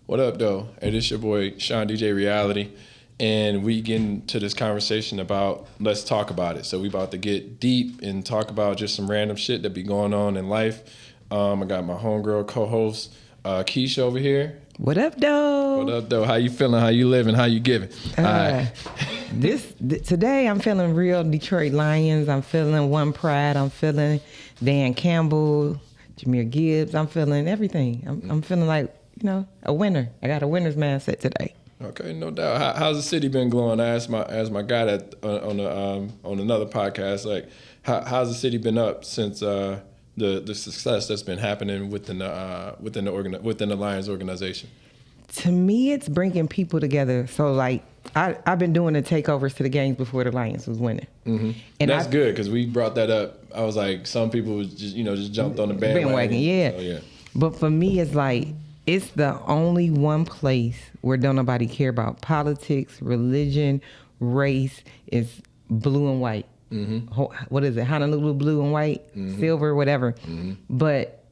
What up, though? Hey, this your boy, Sean DJ Reality, and we get into this conversation about let's talk about it. So we about to get deep and talk about just some random shit that be going on in life. I got my homegirl co-host, Kesh over here. What up, though? What up, though? How you feeling? How you living? How you giving? Today I'm feeling real Detroit Lions. I'm feeling One Pride. I'm feeling Dan Campbell, Jahmyr Gibbs. I'm feeling everything. I'm feeling like, a winner. I got a winner's mindset today. Okay, no doubt. How's the city been glowing? I asked my guy that on another podcast, like, how's the city been up since the success that's been happening within the Lions organization? To me, it's bringing people together. So, like, I've been doing the takeovers to the games before the Lions was winning. Mm-hmm. And that's good because we brought that up. I was like, some people just jumped on the bandwagon. Yeah. So, yeah. But for me, it's like, it's the only one place where don't nobody care about politics, religion, race. It's blue and white. Mm-hmm. What is it? Honolulu blue and white, silver, whatever. Mm-hmm. But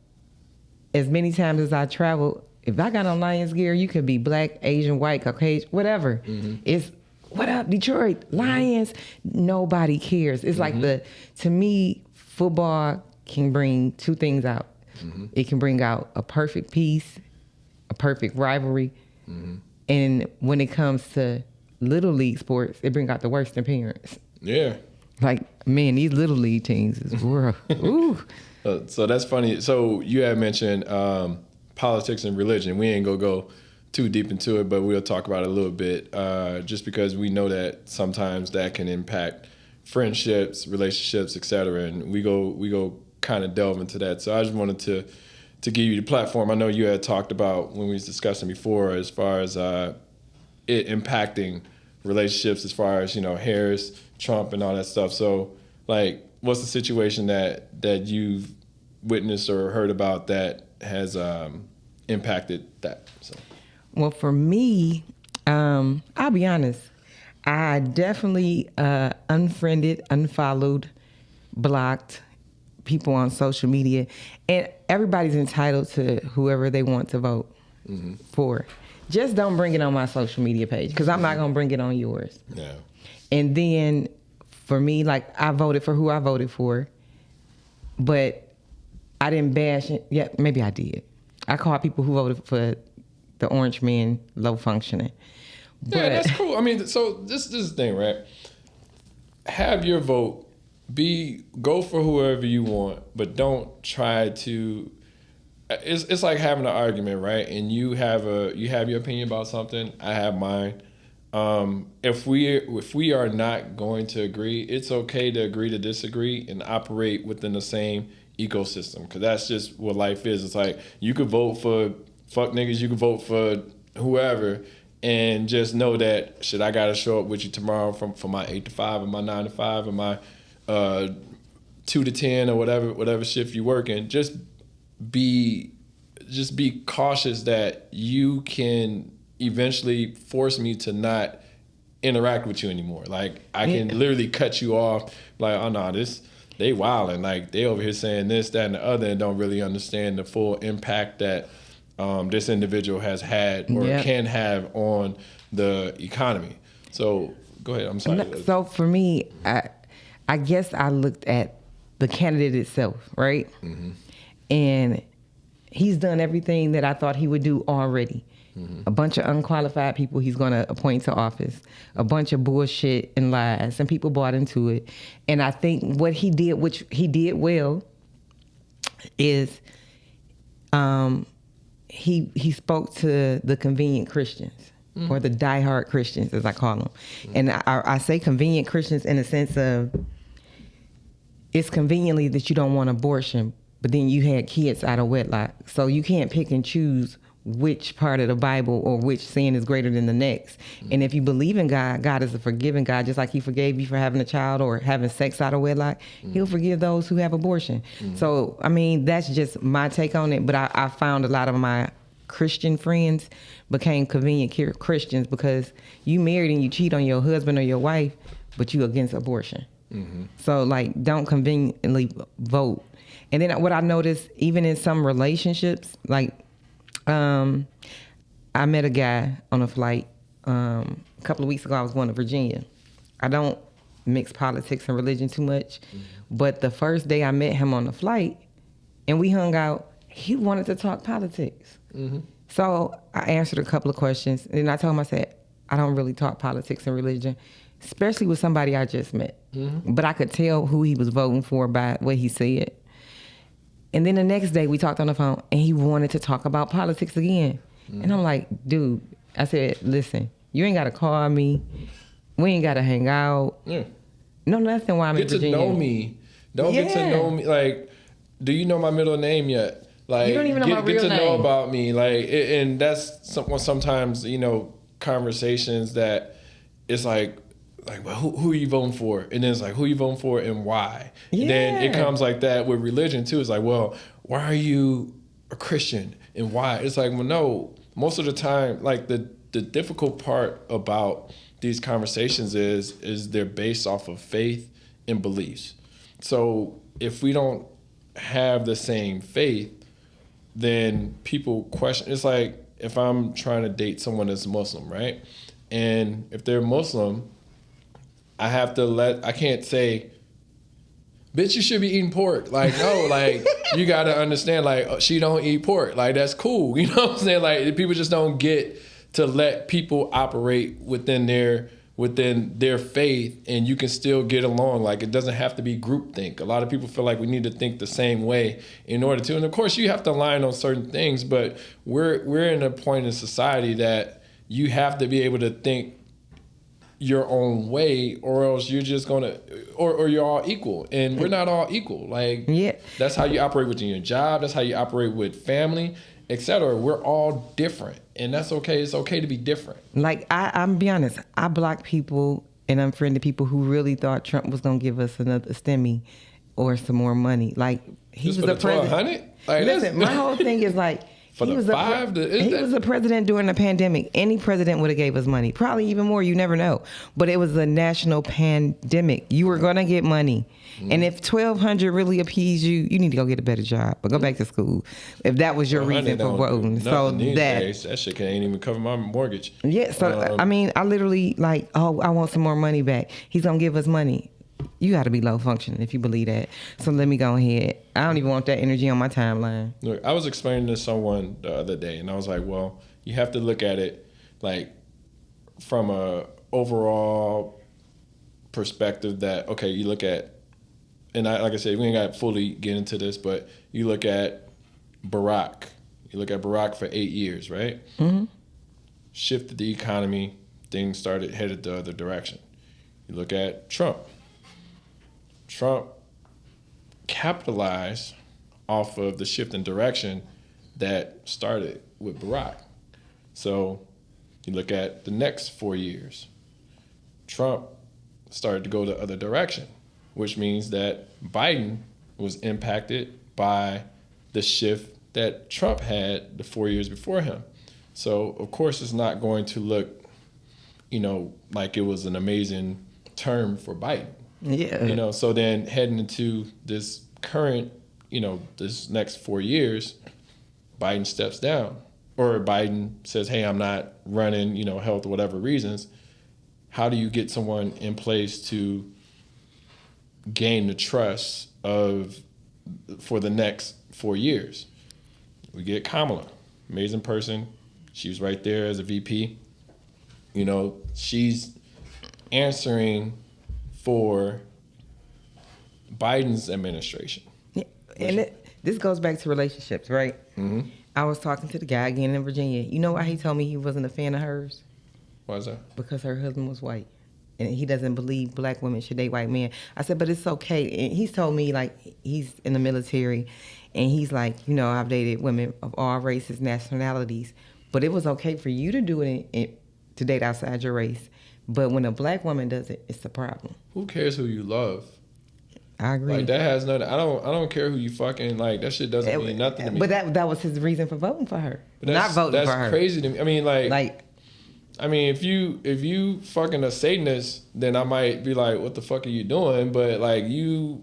as many times as I travel, if I got on Lions gear, you could be black, Asian, white, Caucasian, whatever. Mm-hmm. It's, what up, Detroit? Lions. Nobody cares. It's like to me, football can bring two things out. Mm-hmm. It can bring out a perfect peace, a perfect rivalry. Mm-hmm. And when it comes to little league sports, it brings out the worst in parents. Yeah. Like, man, these little league teams is rough. Ooh. So that's funny. So you had mentioned politics and religion. We ain't gonna go too deep into it, but we'll talk about it a little bit, just because we know that sometimes that can impact friendships, relationships, etc. And we go kind of delve into that. So I just wanted to give you the platform. I know you had talked about when we was discussing before as far as it impacting relationships as far as, Harris, Trump and all that stuff. So, like, what's the situation that you've witnessed or heard about that has impacted that? So. Well, for me, I'll be honest. I definitely unfriended, unfollowed, blocked people on social media, and everybody's entitled to whoever they want to vote for. Just don't bring it on my social media page because I'm not gonna bring it on yours. Yeah. And then for me, like, I voted for who I voted for, but I didn't bash it. Yeah, maybe I did. I called people who voted for the orange man low functioning. But, yeah, that's cool. I mean, so this is the thing, right? Have your vote. Go for whoever you want, but don't try to. It's like having an argument, right? And you have your opinion about something. I have mine. If we are not going to agree, it's okay to agree to disagree and operate within the same ecosystem, because that's just what life is. It's like you could vote for fuck niggas, you could vote for whoever, and just know that shit, I gotta show up with you tomorrow for my 8 to 5 or my 9 to 5 or my 2 to 10 or whatever shift you work in. Just be cautious that you can eventually force me to not interact with you anymore. Like, I can literally cut you off. Like, oh no, they wilding. Like, they over here saying this, that, and the other, and don't really understand the full impact that this individual has had or can have on the economy. So go ahead. I'm sorry. So for me, I guess I looked at the candidate itself, right? Mm-hmm. And he's done everything that I thought he would do already. Mm-hmm. A bunch of unqualified people he's going to appoint to office, a bunch of bullshit and lies, and people bought into it. And I think what he did, which he did well, is he spoke to the convenient Christians, or the diehard Christians, as I call them. And I say convenient Christians in the sense of, it's conveniently that you don't want abortion, but then you had kids out of wedlock. So you can't pick and choose which part of the Bible or which sin is greater than the next. And if you believe in God, God is a forgiving God. Just like he forgave you for having a child or having sex out of wedlock, he'll forgive those who have abortion. So, I mean, that's just my take on it. But I found a lot of my Christian friends became convenient Christians because you married and you cheat on your husband or your wife, but you against abortion. So, like, don't conveniently vote. And then what I noticed, even in some relationships, like, I met a guy on a flight a couple of weeks ago. I was going to Virginia. I don't mix politics and religion too much, but the first day I met him on the flight and we hung out, he wanted to talk politics. So I answered a couple of questions, and I told him, I said, I don't really talk politics and religion, especially with somebody I just met. But I could tell who he was voting for by what he said. And then the next day we talked on the phone and he wanted to talk about politics again. And I'm like, dude, I said, listen, you ain't got to call me. We ain't got to hang out. No, nothing while I'm in Virginia. Get to know me. Don't get to know me. Like, do you know my middle name yet? Like, you don't even know my real name. Get to know name. about me. Like, and that's sometimes, you know, conversations that it's like, well, who are you voting for? And then it's like, who are you voting for and why? Yeah. And then it comes like that with religion too. It's like, well, why are you a Christian and why? It's like, well, no, most of the time, like the difficult part about these conversations is they're based off of faith and beliefs. So if we don't have the same faith, then people question. It's like if I'm trying to date someone that's Muslim, right? And if they're Muslim, I can't say, bitch, you should be eating pork. Like, no, like, you got to understand, like, she don't eat pork. Like, that's cool. You know what I'm saying? Like, people just don't get to let people operate within their faith, and you can still get along. Like, it doesn't have to be groupthink. A lot of people feel like we need to think the same way in order to. And of course, you have to align on certain things, but we're in a point in society that you have to be able to think your own way, or else you're just gonna, or you're all equal, and we're not all equal. Like, that's how you operate within your job. That's how you operate with family, etc. We're all different, and that's okay. It's okay to be different. Like, I'm be honest, I blocked people and unfriended people who really thought Trump was gonna give us another stimmy or some more money. Like, he Just was for the the president. 1,200. Like, Listen, my whole thing is like, for he the was five, he was the president during the pandemic. Any president would have gave us money, probably even more. You never know. But it was a national pandemic. You were gonna get money, and if 1,200 really appeased you, you need to go get a better job, but go back to school. If that was your reason for voting, so that shit can't even cover my mortgage. Yeah. So I mean, I literally like, oh, I want some more money back. He's gonna give us money. You got to be low functioning if you believe that. So let me go ahead. I don't even want that energy on my timeline. Look, I was explaining to someone the other day, and I was like, well, you have to look at it like from a overall perspective that, okay, you look at, and like I said, we ain't got to fully get into this, but you look at Barack. You look at Barack for 8 years, right? Shifted the economy. Things started headed the other direction. You look at Trump. Trump capitalized off of the shift in direction that started with Barack. So you look at the next 4 years. Trump started to go the other direction, which means that Biden was impacted by the shift that Trump had the 4 years before him. So, of course, it's not going to look, like it was an amazing term for Biden. Yeah. So then heading into this current, this next 4 years, Biden steps down, or Biden says, hey, I'm not running, health or whatever reasons. How do you get someone in place to gain the trust for the next 4 years? We get Kamala, amazing person. She was right there as a VP. She's answering for Biden's administration. Yeah. And this goes back to relationships, right? Mm-hmm. I was talking to the guy again in Virginia. You know why he told me he wasn't a fan of hers? Why is that? Because her husband was white. And he doesn't believe black women should date white men. I said, but it's okay. And he's told me, like, he's in the military. And he's like, I've dated women of all races, nationalities. But it was okay for you to do it to date outside your race. But when a black woman does it, it's a problem. Who cares who you love? I agree. Like, that has nothing. I don't care who you fucking like. That shit doesn't mean nothing to me. But that was his reason for voting for her. Not voting for her. That's crazy to me. I mean, if you fucking a Satanist, then I might be like, what the fuck are you doing? But like, you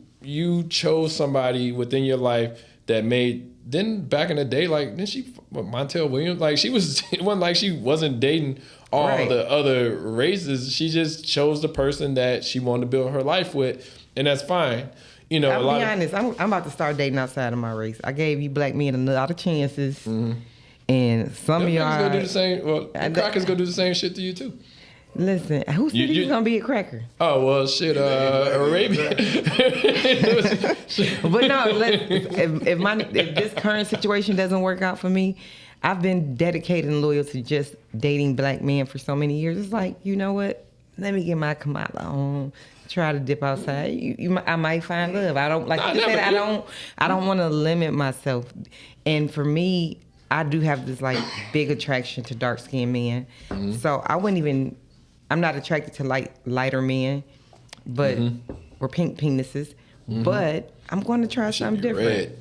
chose somebody within your life that made. Then back in the day, like, didn't she, Montel Williams, like she was, it wasn't like she wasn't dating all Right. the other races. She just chose the person that she wanted to build her life with, and that's fine. You know, I'll be honest. I'm about to start dating outside of my race. I gave you black men a lot of chances, and some of y'all gonna do the same. Well, crackers gonna do the same shit to you too. Listen, who said he was gonna be a cracker? Oh well, shit, Arabian. But no, if this current situation doesn't work out for me, I've been dedicated and loyal to just dating black men for so many years. It's like, you know what? Let me get my Kamala on. Try to dip outside. I might find love. I don't like you said. I don't want to limit myself. And for me, I do have this like big attraction to dark skinned men. So I wouldn't even. I'm not attracted to lighter men, but or pink penises. But I'm going to try something different.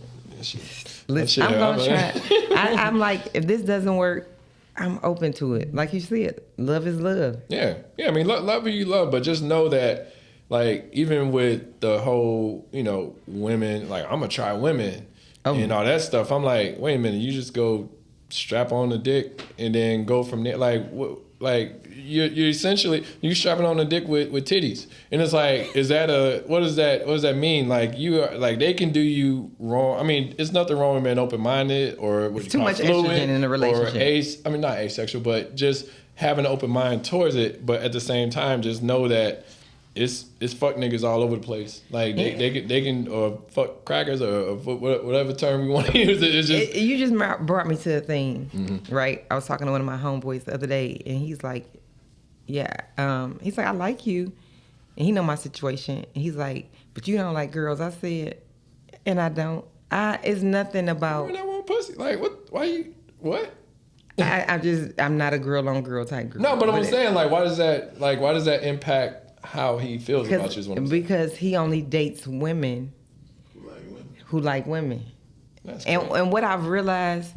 Listen, I'm going to try. I'm like, if this doesn't work, I'm open to it. Like you said, love is love. Yeah. I mean, love who you love, but just know that, like, even with the whole, you know, women, like, I'm gonna try women and all that stuff. I'm like, wait a minute, you just go strap on the dick and then go from there. Like, you're essentially you strapping on the dick with titties, and it's like, what does that mean? Like, you are like, they can do you wrong. I mean, it's nothing wrong with being open minded or what too much estrogen in a relationship, or not asexual, but just having an open mind towards it. But at the same time, just know that it's fuck niggas all over the place. Like they can or fuck crackers or whatever term we want to use. It's just you just brought me to a thing, right? I was talking to one of my homeboys the other day, and he's like, "Yeah," he's like, "I like you," and he know my situation. And he's like, "But you don't like girls." I said, "And I don't. It's nothing about." I want pussy. Like what? Why you what? I'm not a girl on girl type girl. No, but I'm saying, like, why does that impact how he feels about you? Because he only dates women who like women. And what I've realized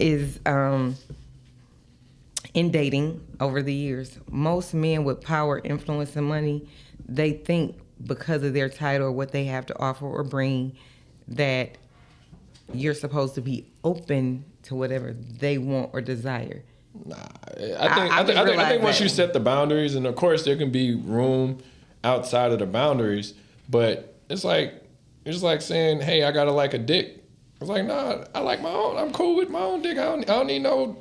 is in dating over the years, most men with power, influence, and money, they think because of their title or what they have to offer or bring that you're supposed to be open to whatever they want or desire. Nah, I think once you set the boundaries, and of course there can be room outside of the boundaries, but it's like saying, hey, I gotta like a dick. It's like, nah, I like my own. I'm cool with my own dick. I don't need no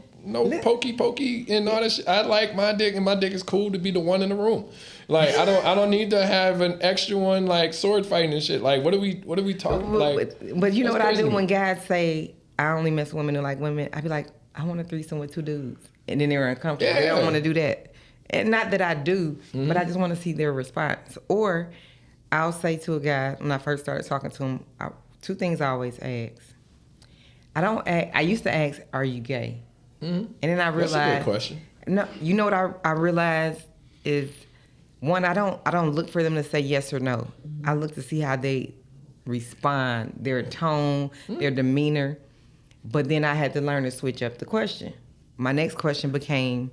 pokey and all that shit. I like my dick, and my dick is cool to be the one in the room. Like, I don't need to have an extra one, like sword fighting and shit. Like, what are we talking like? But you know what I do when guys say I only mess with women who like women? I be like, I want a threesome with 2 dudes, and then they're uncomfortable. They don't want to do that, and not that I do, but I just want to see their response. Or I'll say to a guy when I first started talking to him, 2 things I always ask. I used to ask, "Are you gay?" And then I realized that's a good question. No, you know what I realized is, one, I don't look for them to say yes or no. I look to see how they respond, their tone, their demeanor. But then I had to learn to switch up the question. My next question became,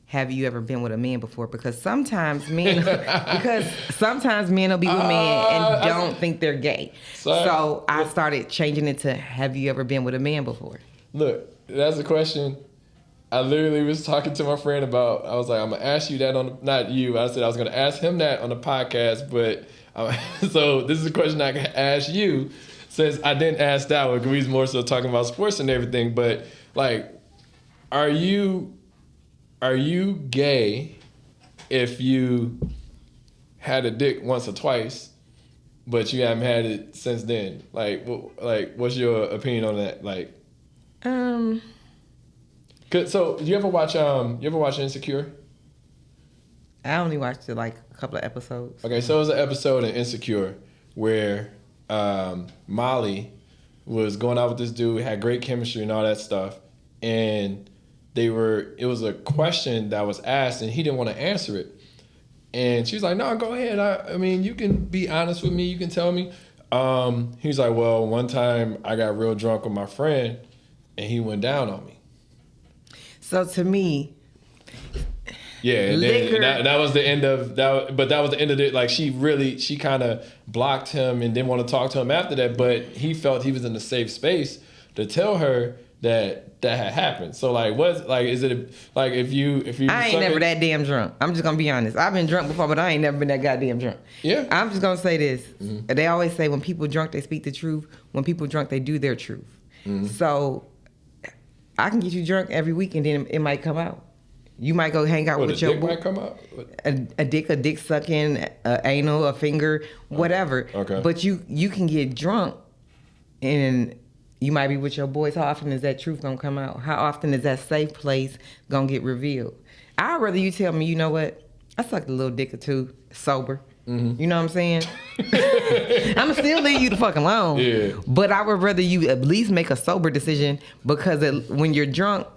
have you ever been with a man before? Because sometimes men will be with men and don't think they're gay. So I started changing it to, have you ever been with a man before? Look, that's a question I literally was talking to my friend about. I was like, I'm going to ask you that not you. I said I was going to ask him that on the podcast, but so this is a question I can ask you, since I didn't ask that one, because we was more so talking about sports and everything. But like, are you gay if you had a dick once or twice, but you haven't had it since then? Like what's your opinion on that? Like, so you ever watch Insecure? I only watched it like a couple of episodes. Okay, so it was an episode in Insecure where Molly was going out with this dude, had great chemistry and all that stuff, and it was a question that was asked and he didn't want to answer it. And she was like, no, go ahead. I mean, you can be honest with me. You can tell me. He was like, well, one time I got real drunk with my friend and he went down on me. So to me, Yeah, and liquor. then that was the end of that. But that was the end of it. Like she kind of blocked him and didn't want to talk to him after that. But he felt he was in a safe space to tell her that had happened. So like, is it like if you? I ain't never that damn drunk. I'm just gonna be honest. I've been drunk before, but I ain't never been that goddamn drunk. Yeah. I'm just gonna say this. They always say when people drunk, they speak the truth. When people drunk, they do their truth. So I can get you drunk every week, and then it might come out. You might go hang out with your dick might come out. A dick sucking, anal, a finger, whatever. Okay. But you can get drunk, and you might be with your boys. How often is that truth gonna come out? How often is that safe place gonna get revealed? I'd rather you tell me, you know what? I sucked a little dick or two sober. You know what I'm saying? I'm still leave you the fuck alone. Yeah. But I would rather you at least make a sober decision, because when you're drunk,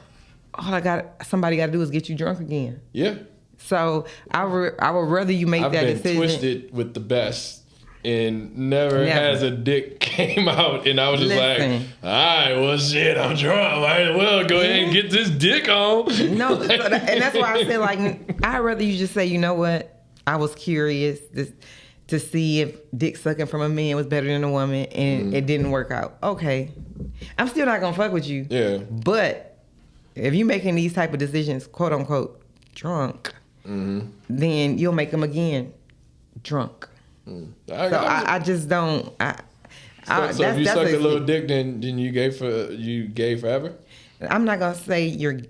somebody got to do is get you drunk again. Yeah. So I would rather you make that decision. I've been twisted with the best, and never has a dick came out, and I was just like, all right, well, shit, I'm drunk. Might as well go ahead and get this dick on. No, and that's why I said, like, I'd rather you just say, you know what? I was curious to see if dick sucking from a man was better than a woman, and it didn't work out. Okay. I'm still not going to fuck with you. Yeah. But if you're making these type of decisions, quote unquote, drunk, then you'll make them again drunk. I just don't. So if you suck a little dick, then you gay forever? I'm not gonna say you're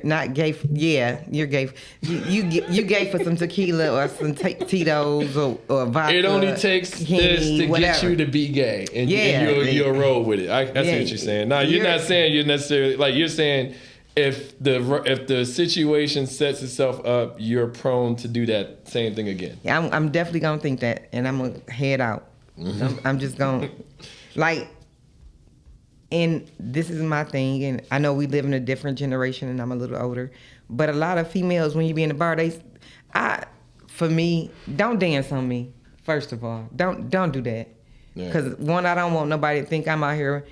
not gay. You're gay. You gay for some tequila or some Tito's or vodka. It only takes this to get you to be gay, and you'll roll with it. I see what you're saying. No, you're not saying you're necessarily like, you're saying if the situation sets itself up, you're prone to do that same thing again. Yeah, I'm definitely gonna think that, and I'm gonna head out. I'm just gonna like. And this is my thing, and I know we live in a different generation, and I'm a little older, but a lot of females, when you be in the bar, for me, don't dance on me. First of all, don't do that, because one, I don't want nobody to think I'm out here,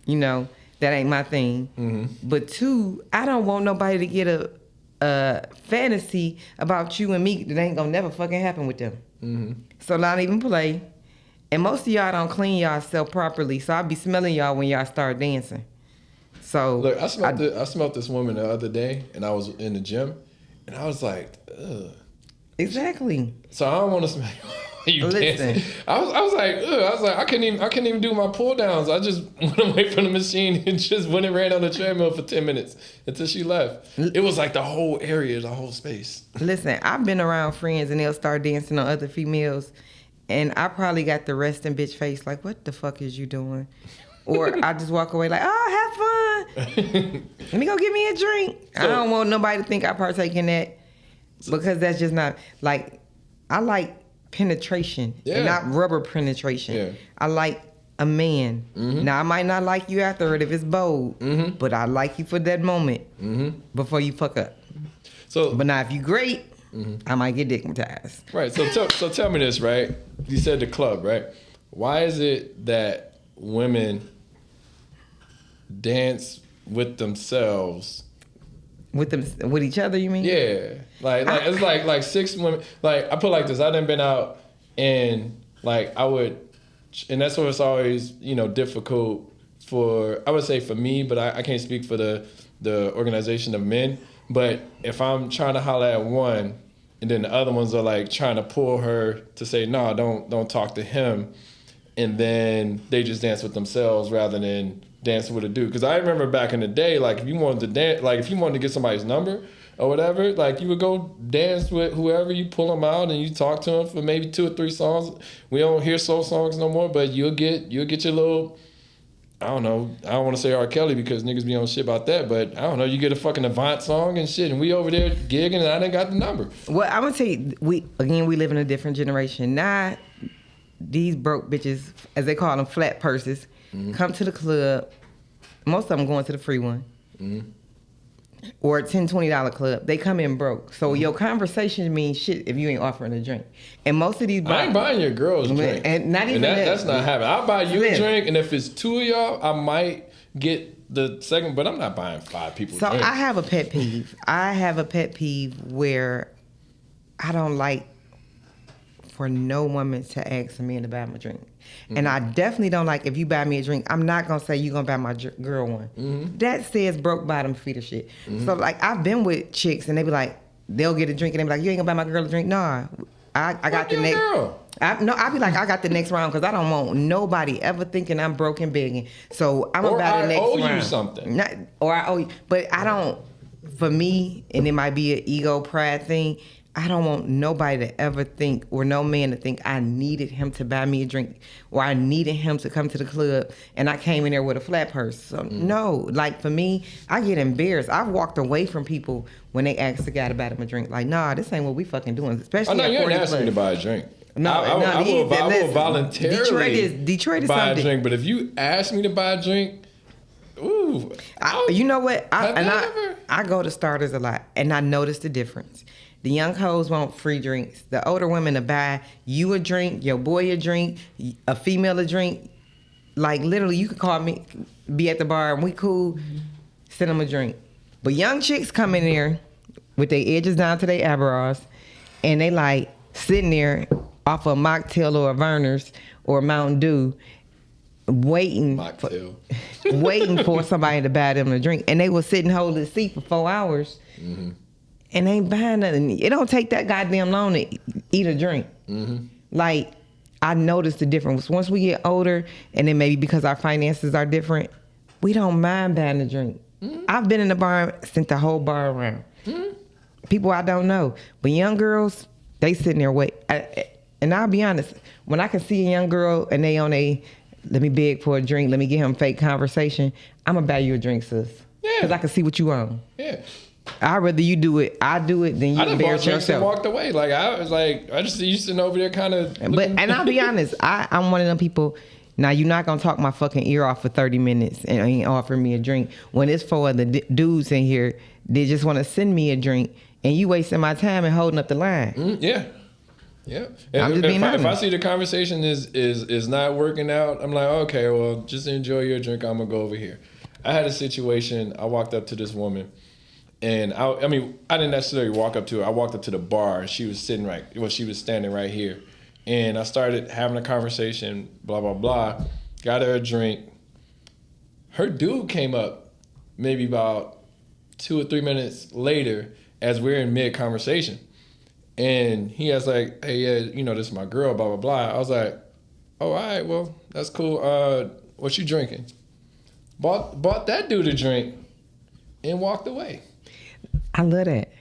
that ain't my thing. But two, I don't want nobody to get a fantasy about you and me that ain't gonna never fucking happen with them. So not even play. And most of y'all don't clean y'allself properly, so I'll be smelling y'all when y'all start dancing. So look, I smelled this woman the other day, and I was in the gym, and I was like, ugh. Exactly. So I don't want to smell you dancing. I was like, ugh. I couldn't even do my pull downs. I just went away from the machine and just went and ran on the treadmill for 10 minutes until she left. It was like the whole area, the whole space. Listen, I've been around friends, and they'll start dancing on other females. And I probably got the resting bitch face, like, what the fuck is you doing? Or I just walk away like, oh, have fun. Let me go get me a drink. I don't want nobody to think I partake in that, because that's just not, like, I like penetration and not rubber penetration. Yeah. I like a man. Now, I might not like you after it if it's bold, but I like you for that moment before you fuck up. But now if you great, I might get dickmatized. Right. So tell me this, right? You said the club, right? Why is it that women dance with themselves? With each other, you mean? Yeah. Like it's like 6 women. Like, I put it like this. I done been out, and like and that's why it's always, difficult for, I would say for me, but I can't speak for the organization of men. But if I'm trying to holler at one, and then the other ones are like trying to pull her to say, no, don't talk to him, and then they just dance with themselves rather than dancing with a dude. Because I remember back in the day, like, if you wanted to dance, like if you wanted to get somebody's number or whatever, like, you would go dance with whoever, you pull them out and you talk to them for maybe 2 or 3 songs. We don't hear soul songs no more, but you'll get your little, I don't know, I don't want to say R. Kelly because niggas be on shit about that, but I don't know, you get a fucking Avant song and shit, and we over there gigging, and I done got the number. Well, I'm gonna tell you, we live in a different generation. Now, these broke bitches, as they call them, flat purses, come to the club. Most of them going to the free one. or a $10-$20 club, they come in broke. So your conversation means shit if you ain't offering a drink. And most of these I ain't buying your girl's drink. And not even that's not happening. I'll buy you a Slim. drink, and if it's two of y'all, I might get the second, but I'm not buying 5 people So drinks. I have a pet peeve. I have a pet peeve where I don't like for no woman to ask a man to buy me a drink. And I definitely don't like if you buy me a drink, I'm not going to say you're going to buy my girl one. That says broke bottom feet of shit. So, like, I've been with chicks and they be like, they'll get a drink and they be like, you ain't going to buy my girl a drink? Nah. I got the next. Girl. I be like, I got the next round because I don't want nobody ever thinking I'm broke and begging. So I'm Or about the next round. I owe you something. Or I owe you. But I don't, for me, and it might be an ego pride thing, I don't want nobody to ever think, or no man to think I needed him to buy me a drink, or I needed him to come to the club, and I came in there with a flat purse. So no, like for me, I get embarrassed. I've walked away from people when they ask the guy to buy them a drink. Like, nah, this ain't what we fucking doing. Especially Oh, no, at you ain't 40 asking me to plus. buy a drink. No, I will voluntarily Detroit is buy something. a drink, but if you ask me to buy a drink, ooh. You know what? Have you ever? I go to starters a lot, and I notice the difference. The young hoes want free drinks. The older women to buy you a drink, your boy a drink, a female a drink. Like literally, you could call me, be at the bar, and we cool, send them a drink. But young chicks come in there with their edges down to their eyebrows, and they like sitting there off a mocktail or a Verner's or a Mountain Dew, waiting for somebody to buy them a drink. And they will sit and hold the seat for 4 hours. And ain't buying nothing. It don't take that goddamn long to eat a drink. Like, I noticed the difference. Once we get older, and then maybe because our finances are different, we don't mind buying a drink. I've been in the bar, sent the whole bar around. People I don't know. But young girls, they sitting there wait. And I'll be honest, when I can see a young girl and they on a, let me beg for a drink, let me get him fake conversation, I'm going to buy you a drink, sis. Yeah. Because I can see what you on. Yeah. I'd rather you do it, I do it, than you embarrass yourself. And walked away. Like, I was like, I just see you sitting over there kind of. And I'll be honest, I'm one of them people. Now, you're not going to talk my fucking ear off for 30 minutes and ain't offering me a drink. When it's for the dudes in here, they just want to send me a drink, and you wasting my time and holding up the line. Yeah. Yeah. I'm just being honest. If I see the conversation is not working out, I'm like, okay, well, just enjoy your drink. I'm going to go over here. I had a situation. I walked up to this woman. And I didn't necessarily walk up to her. I walked up to the bar, and she was she was standing right here. And I started having a conversation, blah, blah, blah. Got her a drink. Her dude came up maybe about 2 or 3 minutes later as we're in mid-conversation. And he was like, hey, yeah, this is my girl, blah, blah, blah. I was like, oh, all right, well, that's cool. What you drinking? Bought that dude a drink and walked away. I love that.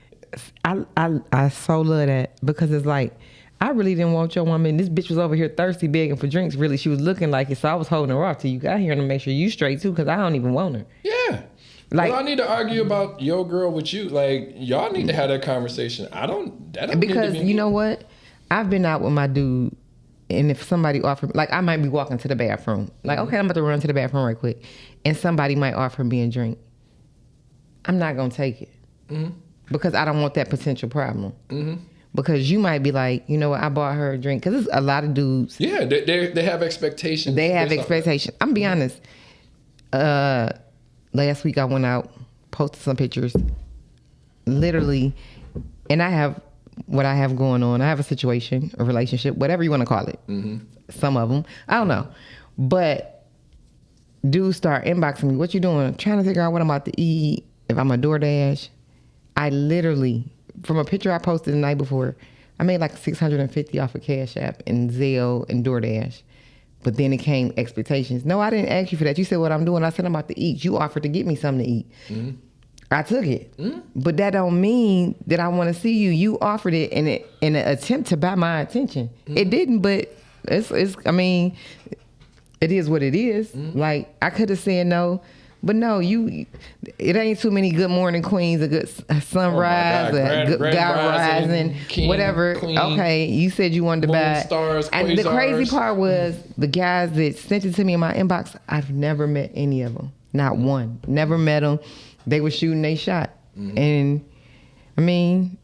I so love that, because it's like, I really didn't want your woman. This bitch was over here thirsty, begging for drinks. Really, she was looking like it, so I was holding her off till you got here to make sure you straight too, because I don't even want her. Yeah. Like, well, I need to argue about your girl with you. Like, y'all need to have that conversation. That don't because need to be you know what? I've been out with my dude, and if somebody offered, like, I might be walking to the bathroom, like, okay, I'm about to run to the bathroom right quick, and somebody might offer me a drink. I'm not gonna take it. Because I don't want that potential problem. Because you might be like, you know what, I bought her a drink. Because there's a lot of dudes. Yeah, they have expectations. They have expectations. I'm be honest. Last week I went out, posted some pictures. Literally, and I have what I have going on. I have a situation, a relationship, whatever you want to call it. Some of them. I don't know. But dudes start inboxing me. What you doing? I'm trying to figure out what I'm about to eat. If I'm a DoorDash. I literally, from a picture I posted the night before, I made like $650 off of Cash App and Zelle and DoorDash. But then it came expectations. No, I didn't ask you for that. You said what I'm doing. I said I'm about to eat. You offered to get me something to eat. I took it. But that don't mean that I want to see you. You offered it in an attempt to buy my attention. It didn't, but it is what it is. Like, I could have said no. But no, it ain't too many good morning queens, a good sunrise, a good guy rising, king, whatever. Queen, okay, you said you wanted to buy it. Stars, and the crazy part was the guys that sent it to me in my inbox, I've never met any of them. Not one. Never met them. They were shooting their shot. And I mean,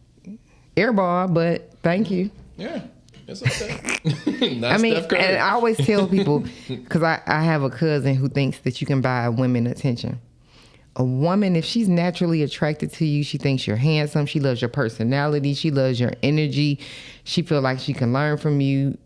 airball, but thank you. Yeah, it's okay. I mean, and I always tell people, because I have a cousin who thinks that you can buy women attention. A woman, if she's naturally attracted to you, she thinks you're handsome, she loves your personality, she loves your energy, she feels like she can learn from you.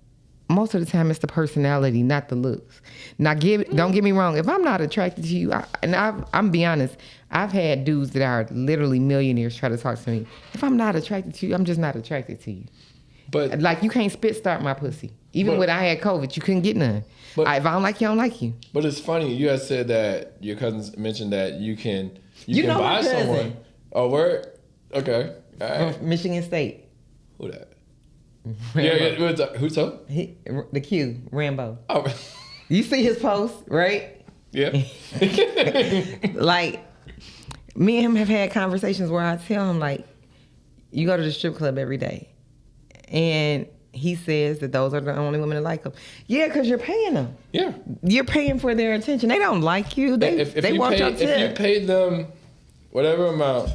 Most of the time, it's the personality, not the looks. Now, don't get me wrong. If I'm not attracted to you, I'm be honest, I've had dudes that are literally millionaires try to talk to me. If I'm not attracted to you, I'm just not attracted to you. But like, you can't spit start my pussy. Even when I had COVID, you couldn't get none. If I don't like you, I don't like you. But it's funny. You had said that your cousins mentioned that you can know buy my cousin. someone. Oh, word? Okay. All right. From Michigan State. Who that? Rambo. Yeah. Who's so? The Q, Rambo. Oh. You see his post, right? Yeah. Like, me and him have had conversations where I tell him, like, you go to the strip club every day. And he says that those are the only women that like him. Yeah, because you're paying them. Yeah. You're paying for their attention. They don't like you. They want your tip. If you pay them whatever amount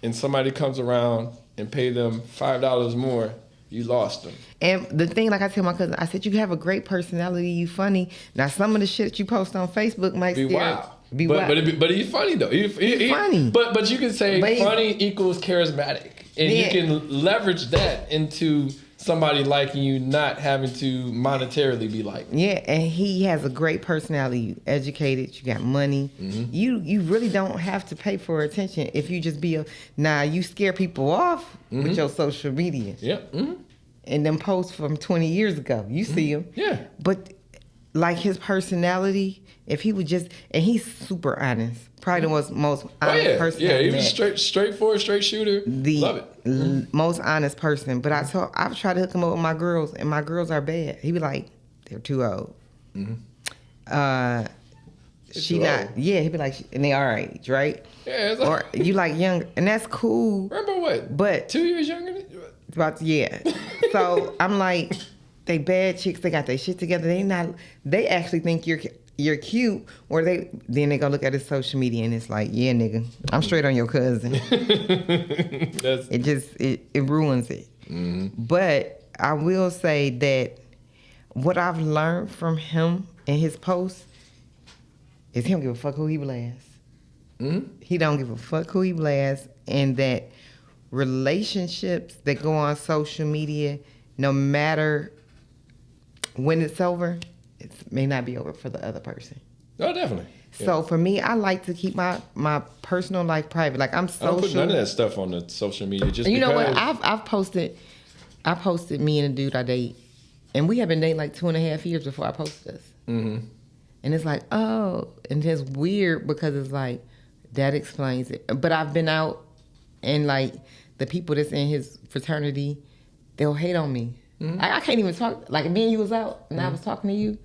and somebody comes around and pay them $5 more, you lost them. And the thing, like I tell my cousin, I said, you have a great personality, you funny. Now, some of the shit that you post on Facebook might be wild. wild. But he's funny, though. He's funny. But you can say funny equals charismatic. And you can leverage that into somebody liking you, not having to monetarily be liked. Yeah, and he has a great personality. You educated, you got money. Mm-hmm. You really don't have to pay for attention if you just be you scare people off with your social media. Yeah. Mm-hmm. And them posts from 20 years ago. You see them. Yeah. But like his personality, if he would just, and he's super honest. Probably the most honest person. Yeah, he was straightforward, straight shooter. Love it. Most honest person. But I've tried to hook him up with my girls, and my girls are bad. He be like, they're too old. Mm-hmm. She not. Old. Yeah, he be like, and they our age, right? Yeah. It's or you like young, and that's cool. Remember what? But 2 years younger than you? So I'm like, they bad chicks. They got their shit together. They actually think you're cute, or then they go look at his social media and it's like, yeah, nigga, I'm straight on your cousin. It ruins it. Mm-hmm. But I will say that what I've learned from him and his posts is he don't give a fuck who he blasts. Mm-hmm. He don't give a fuck who he blasts, and that relationships that go on social media, no matter when it's over, it may not be over for the other person. Oh, definitely. So for me, I like to keep my personal life private. Like, I'm social. I don't put none of that stuff on the social media. Just you know what? I posted me and a dude I date, and we have been dating like 2.5 years before I posted this. Mm-hmm. And it's like, oh, and it's weird because it's like that explains it. But I've been out, and like the people that's in his fraternity, they'll hate on me. Mm-hmm. I can't even talk. Like, me and you was out, and I was talking to you.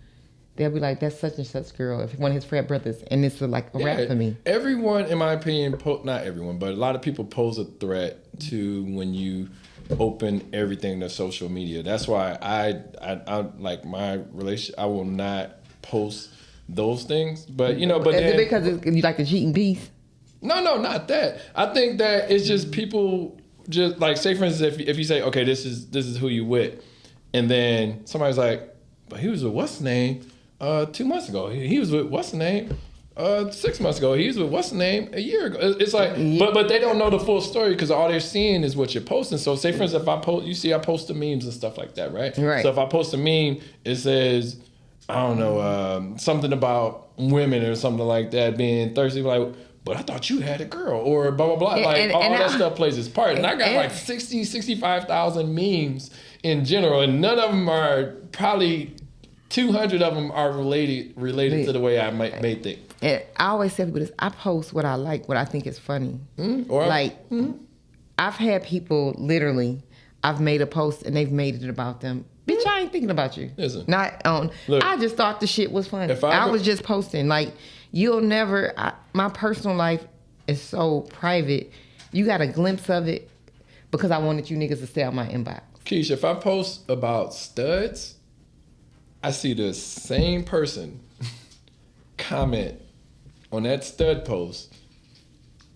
They'll be like, that's such and such girl, if one of his frat brothers. And it's like a rap for me. Everyone, in my opinion, not everyone, but a lot of people pose a threat to when you open everything to social media. That's why I like my relationship, I will not post those things. But, you know, but is it because you like the cheating piece? No, not that. I think that it's just people just like, say for instance, if you say, okay, this is who you with, and then somebody's like, but he was with what's his name 2 months ago. He was with what's the name 6 months ago. He was with what's the name a year ago. It's like, but they don't know the full story because all they're seeing is what you're posting. So say for instance, if I post the memes and stuff like that, right? Right. So if I post a meme, it says, I don't know, something about women or something like that, being thirsty, like, but I thought you had a girl, or blah, blah, blah. Like, all that stuff plays its part. And I got like 65,000 memes in general, and none of them are, probably 200 of them are related to the way I may think. And I always tell people this, I post what I like, what I think is funny. I've had people, literally, I've made a post and they've made it about them. Bitch, I ain't thinking about you. Listen, not on. Look, I just thought the shit was funny. I was just posting. Like, you'll never. My personal life is so private. You got a glimpse of it because I wanted you niggas to stay out my inbox. Kesh, if I post about studs, I see the same person comment on that stud post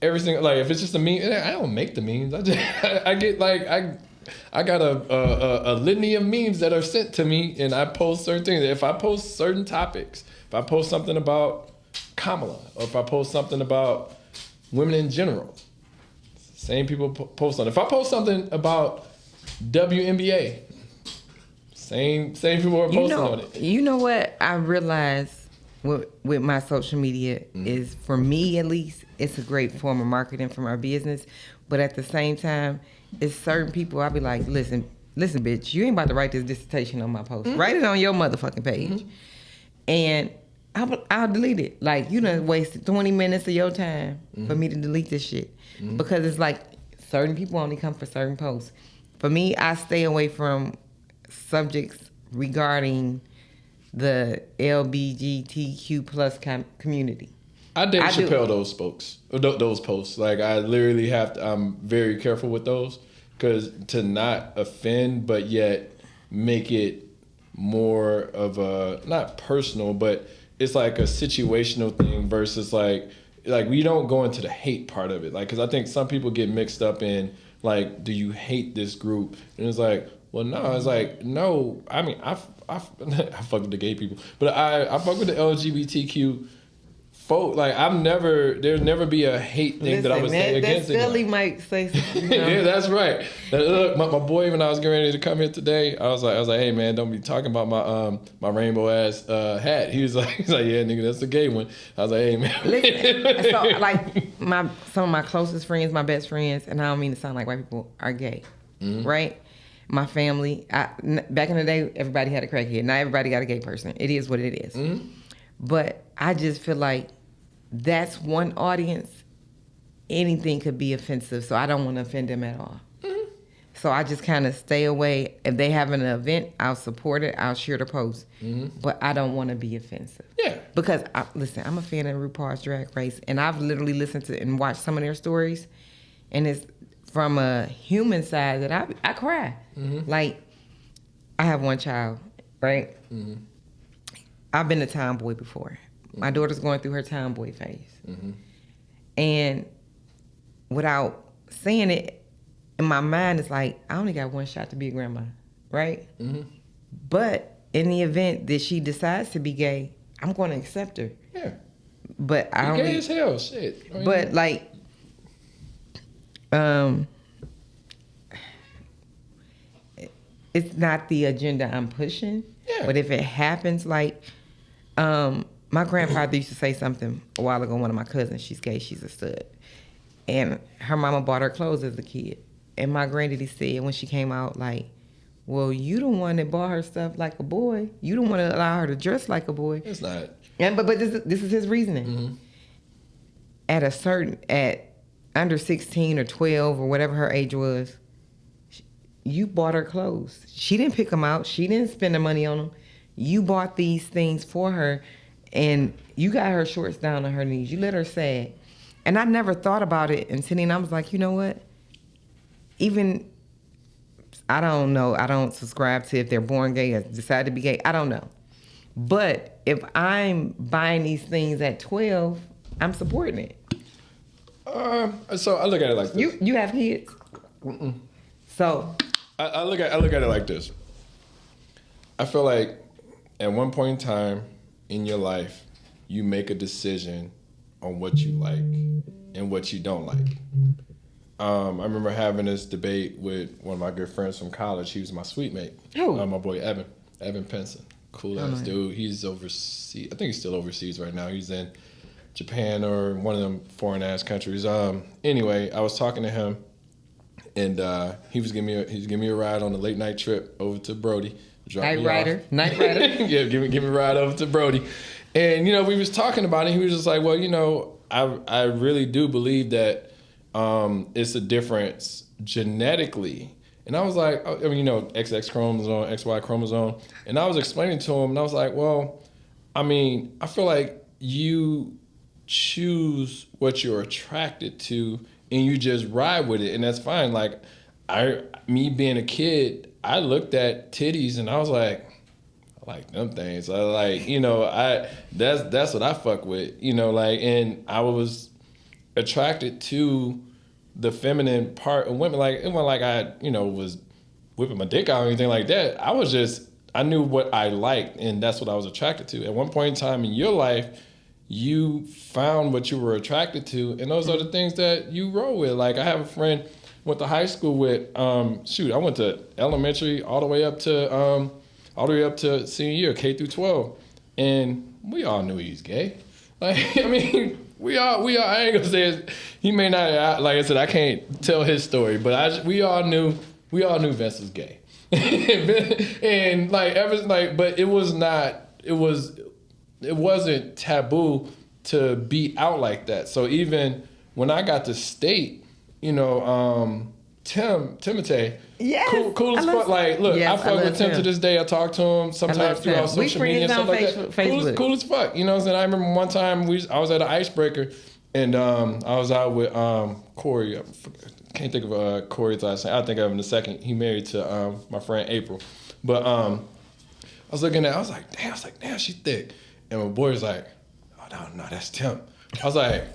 everything. Like if it's just a meme, I don't make the memes. I get like I got a litany of memes that are sent to me, and I post certain things. If I post certain topics, if I post something about Kamala, or if I post something about women in general, same people post on it. If I post something about WNBA, same people are posting on it. You know what I realized with my social media is, for me at least, it's a great form of marketing for my business. But at the same time, it's certain people I'll be like, listen, bitch, you ain't about to write this dissertation on my post. Write it on your motherfucking page. And I'll delete it. Like, you done wasted 20 minutes of your time for me to delete this shit. Because it's like certain people only come for certain posts. For me, I stay away from subjects regarding the LGBTQ plus community. I did Chappelle those posts. Like I literally I'm very careful with those, because to not offend but yet make it more of a, not personal, but it's like a situational thing versus like we don't go into the hate part of it. Like, because I think some people get mixed up in like, do you hate this group? And it's like, well, no. It's like, no. I mean, I fuck with the gay people, but I fuck with the LGBTQ folk. Like, there'll never be a hate thing that I would say against it. Philly might say something. You know? Yeah, that's right. Look, my boy, when I was getting ready to come here today, I was like, hey man, don't be talking about my rainbow ass hat. He was like, yeah, nigga, that's the gay one. I was like, hey man. Listen, so like some of my closest friends, my best friends, and I don't mean to sound like white people, are gay, right? My family, back in the day, everybody had a crackhead. Now everybody got a gay person. It is what it is. But I just feel like that's one audience. Anything could be offensive, so I don't want to offend them at all. So I just kind of stay away. If they have an event, I'll support it. I'll share the post. But I don't want to be offensive. Yeah. Because, listen, I'm a fan of RuPaul's Drag Race, and I've literally listened to and watched some of their stories, and it's from a human side that I cry. Like, I have one child, right? I've been a tomboy before. My daughter's going through her tomboy phase. And without saying it, in my mind, it's like, I only got one shot to be a grandma, right? But in the event that she decides to be gay, I'm going to accept her. Yeah. But I don't. Gay as hell, shit. I mean, but like, it's not the agenda I'm pushing. Yeah. But if it happens, like, my grandfather used to say something a while ago. One of my cousins, she's gay, she's a stud, and her mama bought her clothes as a kid. And my granddaddy said when she came out, like, well, you the one that bought her stuff like a boy. You don't want to allow her to dress like a boy. It's not. And but this is his reasoning. At under 16 or 12 or whatever her age was, you bought her clothes. She didn't pick them out. She didn't spend the money on them. You bought these things for her, and you got her shorts down on her knees. You let her sag. And I never thought about it until then. I was like, you know what? Even, I don't know. I don't subscribe to if they're born gay or decide to be gay. I don't know. But if I'm buying these things at 12, I'm supporting it. So I look at it like this. You have kids? So I look at it like this. I feel like at one point in time in your life, you make a decision on what you like and what you don't like. I remember having this debate with one of my good friends from college. He was my suite mate. Who? My boy Evan Penson. Cool ass dude. He's overseas. I think he's still overseas right now. He's in Japan or one of them foreign ass countries. Anyway, I was talking to him, and he was giving me a ride on a late night trip over to Brody. Night rider. Yeah, give me a ride over to Brody. And we was talking about it. He was just like, well, I really do believe that it's a difference genetically. And I was like, XX chromosome, XY chromosome. And I was explaining to him, and I was like, well, I feel like you choose what you're attracted to, and you just ride with it, and that's fine. Like, me being a kid, I looked at titties, and I was like, I like them things. I like, that's what I fuck with, and I was attracted to the feminine part of women. Like, it wasn't like I, was whipping my dick out or anything like that. I knew what I liked, and that's what I was attracted to. At one point in time in your life, you found what you were attracted to, and those are the things that you roll with. Like, I have a friend went to high school with. I went to elementary all the way up to senior year, K through 12, and we all knew he was gay. Like, I mean, we all. I ain't gonna say it, he may not. Like I said, I can't tell his story, but we all knew Vince was gay, and but it was not. It wasn't taboo to be out like that. So even when I got to state, Timothy, yes, cool as fuck. Like, look, yes, I fuck with Tim to this day. I talk to him sometimes throughout social media and stuff like that. Cool as fuck. You know what I'm saying? I remember one time I was at an icebreaker, and I was out with Corey. I can't think of Corey's last name. I'll think of him in a second. He married to my friend April. But I was looking at, I was like, damn, she's thick. And my boy was like, oh, no, that's Tim. I was like,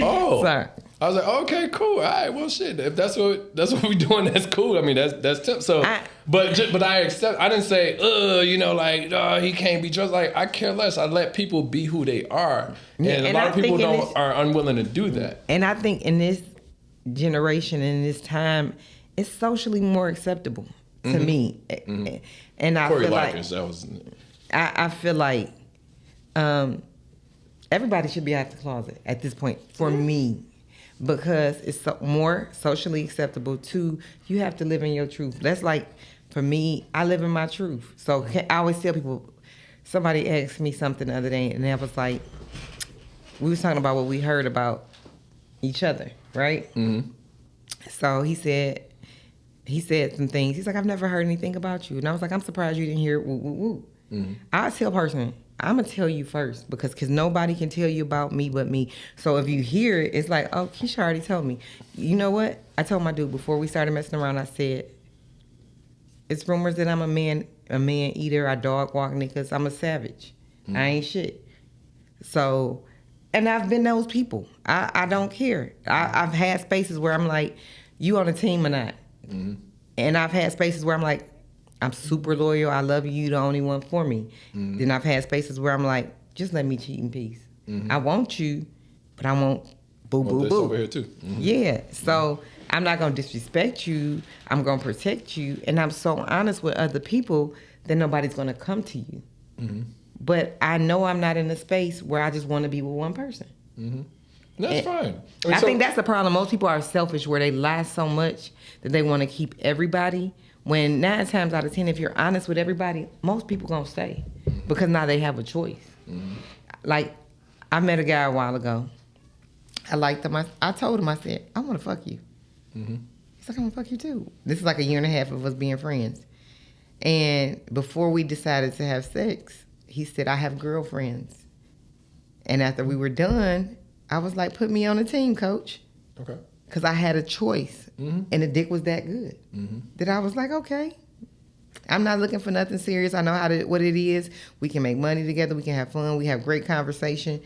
oh. Sorry. I was like, okay, cool. All right, well, shit. If that's what we doing, that's cool. I mean, that's Tim. So, but I accept. I didn't say, he can't be just like. I care less. I let people be who they are, and a lot of people are unwilling to do that. And I think in this generation, in this time, it's socially more acceptable to me. Mm-hmm. And I Corey feel Likens, like that was. I feel like everybody should be out the closet at this point for me, because it's more socially acceptable. Too, you have to live in your truth. That's like, for me, I live in my truth. So I always tell people, somebody asked me something the other day, and I was like, we was talking about what we heard about each other, right? Mm-hmm. So he said some things. He's like, I've never heard anything about you. And I was like, I'm surprised you didn't hear it. Woo, woo, woo. Mm-hmm. I tell a person, I'm going to tell you first, because nobody can tell you about me but me. So if you hear it, it's like, oh, Keisha already told me. You know what? I told my dude before we started messing around, I said, it's rumors that I'm a man eater, I dog walk niggas. I'm a savage. Mm-hmm. I ain't shit. So, and I've been those people. I don't care. I've had spaces where I'm like, you on a team or not? Mm-hmm. And I've had spaces where I'm like, I'm super loyal. I love you. You the only one for me. Mm-hmm. Then I've had spaces where I'm like, just let me cheat in peace. Mm-hmm. I want you, but I won't boo, boo, boo. Over here too. Mm-hmm. Yeah. So I'm not going to disrespect you. I'm going to protect you. And I'm so honest with other people that nobody's going to come to you. Mm-hmm. But I know I'm not in a space where I just want to be with one person. Mm-hmm. That's fine. I think that's the problem. Most people are selfish, where they lie so much that they want to keep everybody. When 9 times out of 10, if you're honest with everybody, most people gonna stay, because now they have a choice. Mm-hmm. Like, I met a guy a while ago. I liked him. I told him, I said, I want to fuck you. Mm-hmm. He's like, I want to fuck you too. This is like a year and a half of us being friends. And before we decided to have sex, he said, I have girlfriends. And after we were done, I was like, put me on the team, coach. Okay. Because I had a choice, and the dick was that good that I was like, okay, I'm not looking for nothing serious. I know what it is. We can make money together. We can have fun. We have great conversation.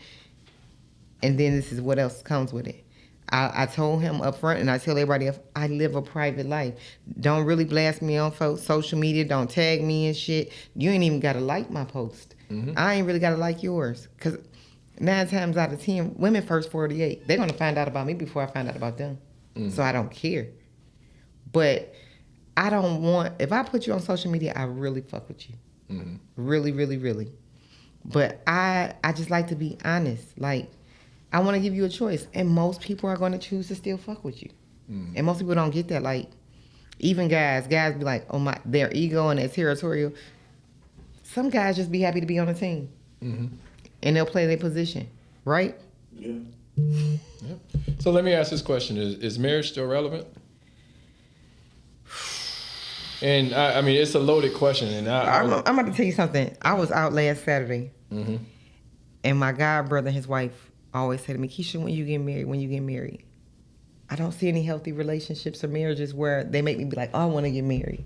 And then this is what else comes with it. I told him up front, and I tell everybody, I live a private life. Don't really blast me on social media. Don't tag me and shit. You ain't even got to like my post. Mm-hmm. I ain't really got to like yours. Because 9 times out of 10, women first 48, they're going to find out about me before I find out about them. Mm-hmm. So I don't care. But I don't want, if I put you on social media, I really fuck with you. Mm-hmm. Really, really, really. But I just like to be honest. Like, I want to give you a choice. And most people are going to choose to still fuck with you. Mm-hmm. And most people don't get that. Like, even guys be like, oh my, their ego and their territorial. Some guys just be happy to be on a team. Mm-hmm. And they'll play their position, right? Yeah. Yeah. So let me ask this question: Is marriage still relevant? And I mean, it's a loaded question. And I'm about to tell you something. I was out last Saturday, and my god brother and his wife always say to me, Keisha, when you get married, I don't see any healthy relationships or marriages where they make me be like, oh, I want to get married.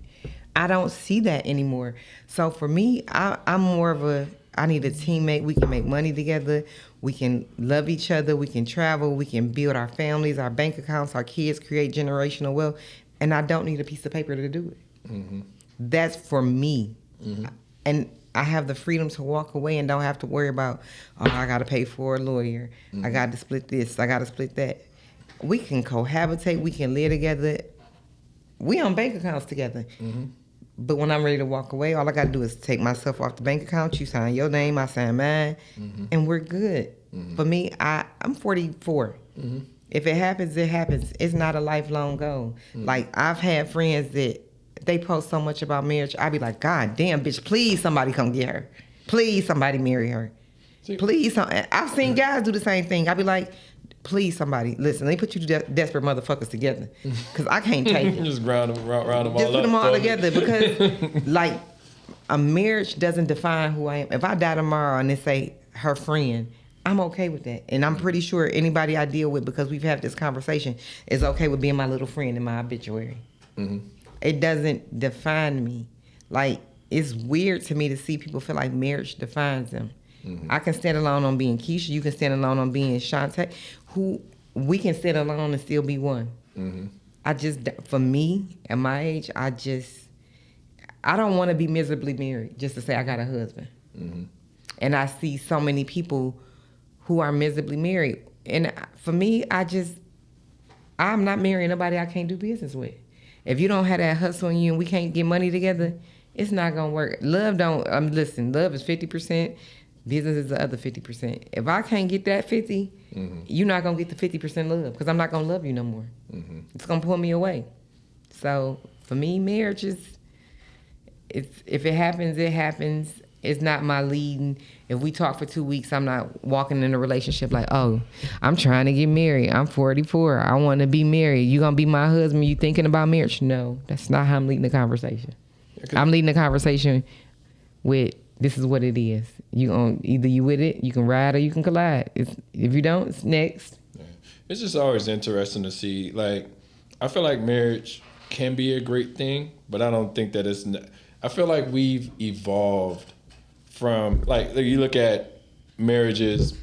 I don't see that anymore. So for me, I'm more of a, I need a teammate. We can make money together. We can love each other. We can travel. We can build our families, our bank accounts, our kids, create generational wealth. And I don't need a piece of paper to do it. Mm-hmm. That's for me. Mm-hmm. And I have the freedom to walk away and don't have to worry about, oh, I got to pay for a lawyer. Mm-hmm. I got to split this. I got to split that. We can cohabitate. We can live together. We on bank accounts together. Mm-hmm. But when I'm ready to walk away, all I got to do is take myself off the bank account. You sign your name, I sign mine, mm-hmm. and we're good. Mm-hmm. For me, I'm 44. Mm-hmm. If it happens, it happens. It's not a lifelong goal. Mm-hmm. Like, I've had friends that they post so much about marriage. I be like, God damn, bitch, please somebody come get her. Please somebody marry her. Please. I've seen guys do the same thing. I be like, please somebody, listen, they put you desperate motherfuckers together. Because I can't take it. Just round them all up. Just put them all together because, like, a marriage doesn't define who I am. If I die tomorrow and they say her friend, I'm okay with that. And I'm pretty sure anybody I deal with, because we've had this conversation, is okay with being my little friend in my obituary. Mm-hmm. It doesn't define me. Like, it's weird to me to see people feel like marriage defines them. Mm-hmm. I can stand alone on being Keisha. You can stand alone on being Shantae. We can stand alone and still be one. Mm-hmm. For me, at my age, I don't want to be miserably married just to say I got a husband. Mm-hmm. And I see so many people who are miserably married. And for me, I'm not marrying nobody I can't do business with. If you don't have that hustle in you and we can't get money together, it's not going to work. Love is 50%. Business is the other 50%. If I can't get that 50, mm-hmm. you're not going to get the 50% love because I'm not going to love you no more. Mm-hmm. It's going to pull me away. So for me, marriage if it happens, it happens. It's not my leading. If we talk for 2 weeks, I'm not walking in a relationship like, oh, I'm trying to get married. I'm 44. I want to be married. You going to be my husband? You thinking about marriage? No, that's not how I'm leading the conversation. Okay. I'm leading the conversation with, this is what it is. Either you with it, you can ride, or you can collide. If you don't, it's next. Yeah. It's just always interesting to see. Like, I feel like marriage can be a great thing, but I don't think that it's. I feel like we've evolved from, like you look at marriages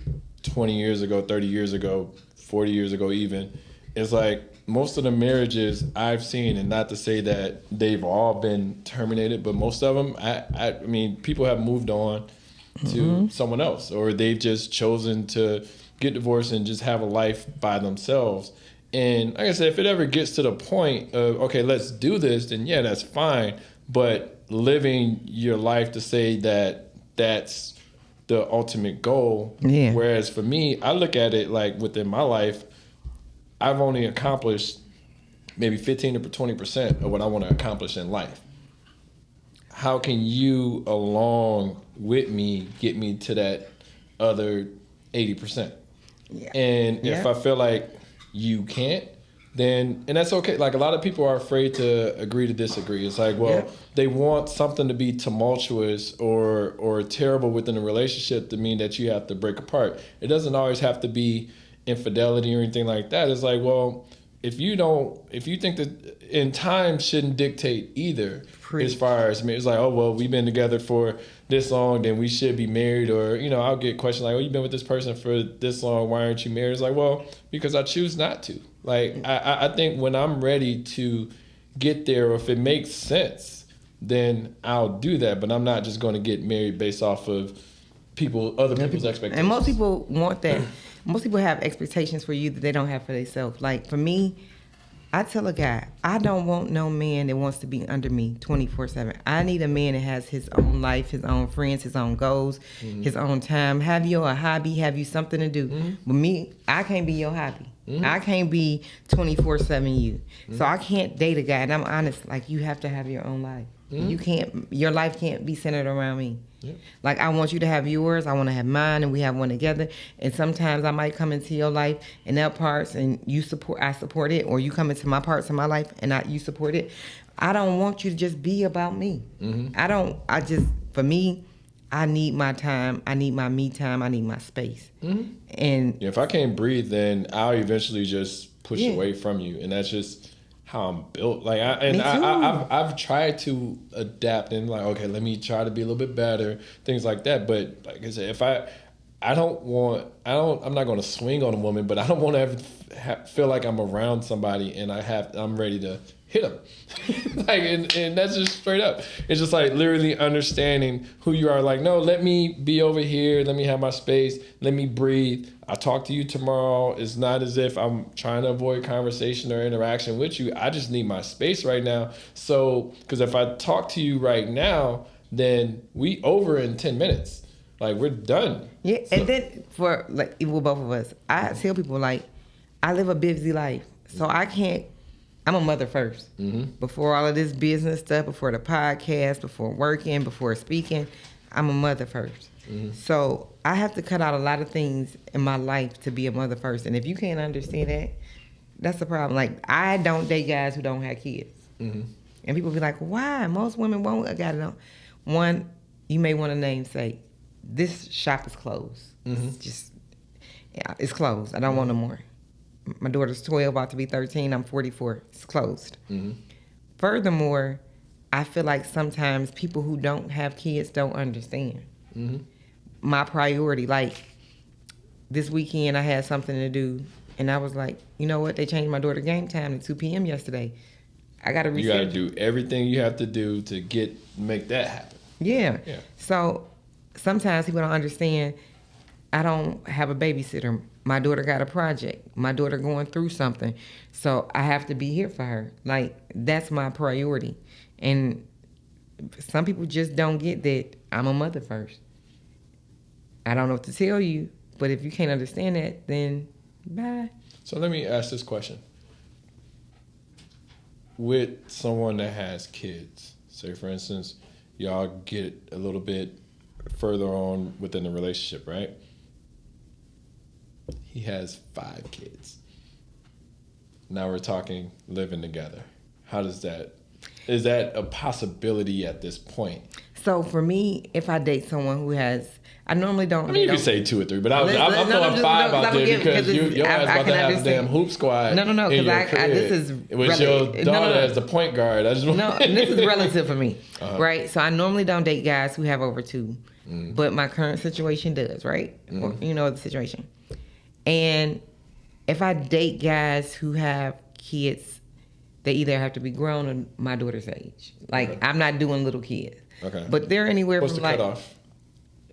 20 years ago, 30 years ago, 40 years ago, even. It's like most of the marriages I've seen, and not to say that they've all been terminated, but most of them, I mean, people have moved on to mm-hmm. someone else, or they've just chosen to get divorced and just have a life by themselves. And like I said, if it ever gets to the point of, okay, let's do this, then yeah, that's fine. But living your life to say that that's the ultimate goal. Yeah. Whereas for me, I look at it like within my life, I've only accomplished maybe 15 to 20% of what I want to accomplish in life. How can you, along with me, get me to that other 80%? Yeah. And if I feel like you can't, then, and that's okay. Like, a lot of people are afraid to agree to disagree. It's like, well, they want something to be tumultuous or terrible within a relationship to mean that you have to break apart. It doesn't always have to be infidelity or anything like that. It's like, well, if you think that in time shouldn't dictate either. As far as, it's like, oh, well, we've been together for this long, then we should be married. Or, I'll get questions like, oh, you've been with this person for this long, why aren't you married? It's like, well, because I choose not to. Like, I think when I'm ready to get there, or if it makes sense, then I'll do that. But I'm not just going to get married based off of other people's expectations. And most people want that. Most people have expectations for you that they don't have for themselves. Like, for me, I tell a guy, I don't want no man that wants to be under me 24/7. I need a man that has his own life, his own friends, his own goals, mm-hmm. his own time. Have you a hobby, have you something to do. Mm-hmm. But me, I can't be your hobby. Mm-hmm. I can't be 24/7 you. Mm-hmm. So I can't date a guy, and I'm honest, like, you have to have your own life. Mm-hmm. Your life can't be centered around me. Yep. Like, I want you to have yours, I want to have mine, and we have one together. And sometimes I might come into your life and that parts, and I support it, or you come into my parts of my life and you support it. I don't want you to just be about me. Mm-hmm. For me, I need my time, I need my me time, I need my space. Mm-hmm. And if I can't breathe, then I'll eventually just push away from you, and that's just how I'm built. Like Me too. I've tried to adapt and like, okay, let me try to be a little bit better, things like that. But like I said, if I'm not going to swing on a woman, but I don't want to ever feel like I'm around somebody and I'm ready to hit them. Like, and that's just straight up. It's just like literally understanding who you are. Like, no, let me be over here. Let me have my space. Let me breathe. I'll talk to you tomorrow. It's not as if I'm trying to avoid conversation or interaction with you. I just need my space right now. So, because if I talk to you right now, then we over in 10 minutes. Like, we're done. Yeah, so. And then for like with both of us, I tell people like, I live a busy life, so I can't. I'm a mother first. Mm-hmm. Before all of this business stuff, before the podcast, before working, before speaking, I'm a mother first. Mm-hmm. So I have to cut out a lot of things in my life to be a mother first. And if you can't understand that, that's the problem. Like, I don't date guys who don't have kids. Mm-hmm. And people be like, why? Most women won't. I got it on. One, you may want to namesake. This shop is closed. Mm-hmm. It's closed. I don't want no more. My daughter's 12, about to be 13. I'm 44. It's closed. Mm-hmm. Furthermore, I feel like sometimes people who don't have kids don't understand my priority. Like, this weekend, I had something to do, and I was like, you know what? They changed my daughter's game time to 2 p.m. yesterday. I got to reschedule. You got to do everything you have to do to make that happen. Yeah. So sometimes people don't understand. I don't have a babysitter. My daughter got a project. My daughter going through something. So I have to be here for her. Like, that's my priority. And some people just don't get that I'm a mother first. I don't know what to tell you, but if you can't understand that, then bye. So let me ask this question. With someone that has kids, say for instance, y'all get a little bit further on within the relationship, right? He has 5 kids. Now we're talking living together. Is that a possibility at this point? So for me, if I date someone who has, I normally don't. I mean, you could say 2 or 3, but I'm throwing 5 out there because your ass about to have a damn hoop squad. No, because this is with your daughter as the point guard. This is relative for me, right? So I normally don't date guys who have over 2, but my current situation does, right? Or, you know the situation. And if I date guys who have kids, they either have to be grown or my daughter's age. Like, I'm not doing little kids. Okay. But they're anywhere What's from the cutoff?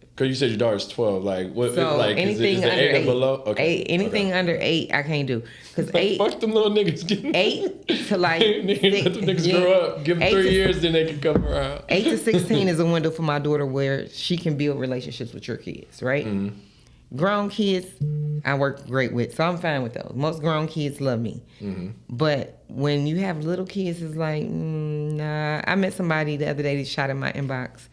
Because you said your daughter's 12. Like, what? So like, anything is it under 8 8 or below? Okay. Anything under 8, I can't do. Because 8. Fuck them little niggas. 8 to like. Let the niggas grow up. Give them 3 years, then they can come around. 8 to 16 is a window for my daughter where she can build relationships with your kids, right? Mm-hmm. Grown kids, I work great with, so I'm fine with those. Most grown kids love me. Mm-hmm. But when you have little kids, it's like, nah. I met somebody the other day that shot in my inbox,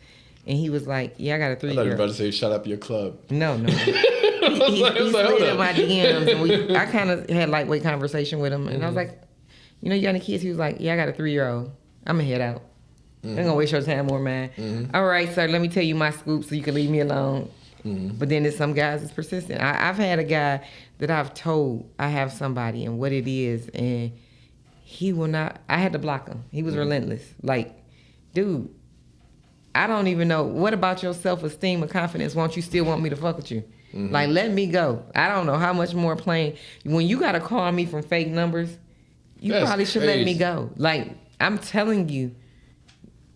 and he was like, yeah, I got a 3-year-old. I thought you were about to say, shut up your club. No. he slid in my DMs, and I kind of had lightweight conversation with him, and I was like, you know, you got any kids? He was like, yeah, I got a 3-year-old. I'm going to head out. I'm going to waste your time or mine. Mm-hmm. All right, sir, let me tell you my scoop so you can leave me alone. Mm-hmm. But then there's some guys that's persistent. I've had a guy that I've told I have somebody and what it is, and he will not. I had to block him. He was relentless. Like, dude, I don't even know. What about your self-esteem or confidence? Won't you still want me to fuck with you? Mm-hmm. Like, let me go. I don't know how much more playing. When you got to call me from fake numbers, you probably should let me go. Like, I'm telling you,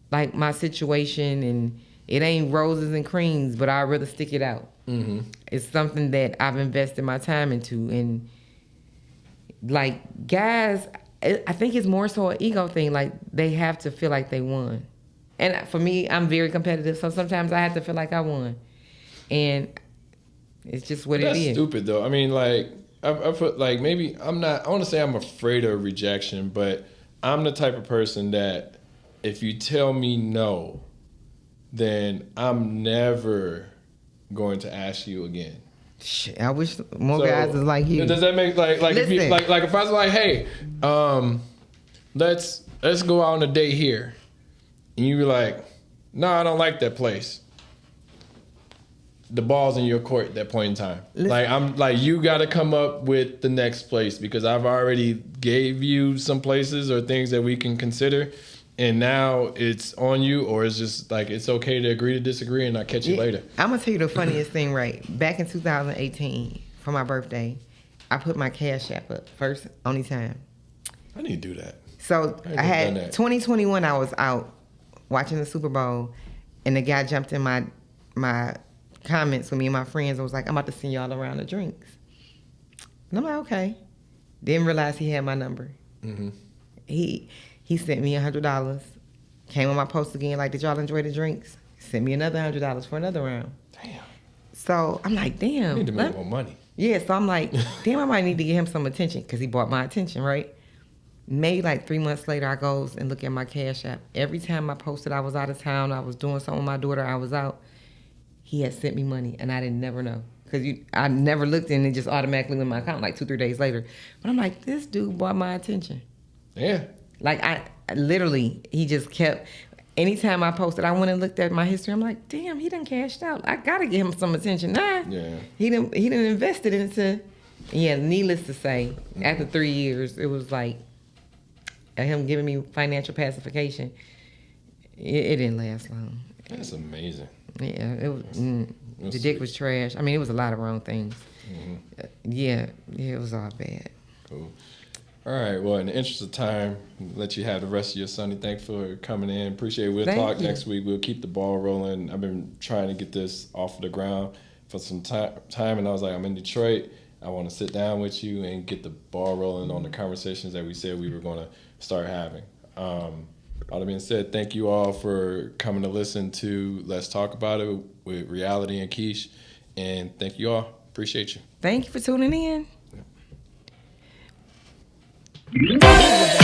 like, my situation, and it ain't roses and creams, but I'd rather stick it out. Mm-hmm. It's something that I've invested my time into. And, like, guys, I think it's more so an ego thing. Like, they have to feel like they won. And for me, I'm very competitive, so sometimes I have to feel like I won. And it's just what it is. That's stupid, though. I mean, like, I put, like, maybe I'm not, I want to say I'm afraid of rejection, but I'm the type of person that if you tell me no, then I'm never going to ask you again. Shit, I wish more guys was like you. Does that make like if you, like if I was like, hey, let's go out on a date here, and you be like, no, I don't like that place. the ball's in your court at that point in time. Like I'm like, you got to come up with the next place, because I've already gave you some places or things that we can consider, and now it's on you, or it's just like it's okay to agree to disagree, and I'll catch you later. I'm gonna tell you the funniest thing. Right back in 2018 for my birthday, I put my Cash App up first, only time. I need to do that. So I had 2021. I was out watching the Super Bowl, and the guy jumped in my comments with me and my friends. I was like, I'm about to send y'all around the drinks. And I'm like, okay. Didn't realize he had my number. Mm-hmm. He sent me $100. Came on my post again, like, did y'all enjoy the drinks? Sent me another $100 for another round. Damn. So I'm like, damn. I need to make more money. Yeah, so I'm like, damn, I might need to give him some attention, because he bought my attention, right? Maybe like 3 months later, I goes and look at my Cash App. Every time I posted I was out of town, I was doing something with my daughter, I was out, he had sent me money, and I didn't never know. Because I never looked, and it just automatically went in my account like 2-3 days later. But I'm like, this dude bought my attention. Yeah. Like, I literally, he just kept, anytime I posted, I went and looked at my history. I'm like, damn, he done cashed out. I got to give him some attention. Nah. Yeah. He done invested into, needless to say, after 3 years, it was like, him giving me financial pacification. It didn't last long. That's amazing. Yeah, it was. The dick was trash. I mean, it was a lot of wrong things. Mm-hmm. Yeah, it was all bad. Cool. All right. Well, in the interest of time, let you have the rest of your Sunday. Thanks for coming in. Appreciate it. We'll talk next week. We'll keep the ball rolling. I've been trying to get this off of the ground for some time, and I was like, I'm in Detroit. I want to sit down with you and get the ball rolling on the conversations that we said we were going to start having. All that being said, thank you all for coming to listen to Let's Talk About It with Reality and Kesh. And thank you all. Appreciate you. Thank you for tuning in. Yeah.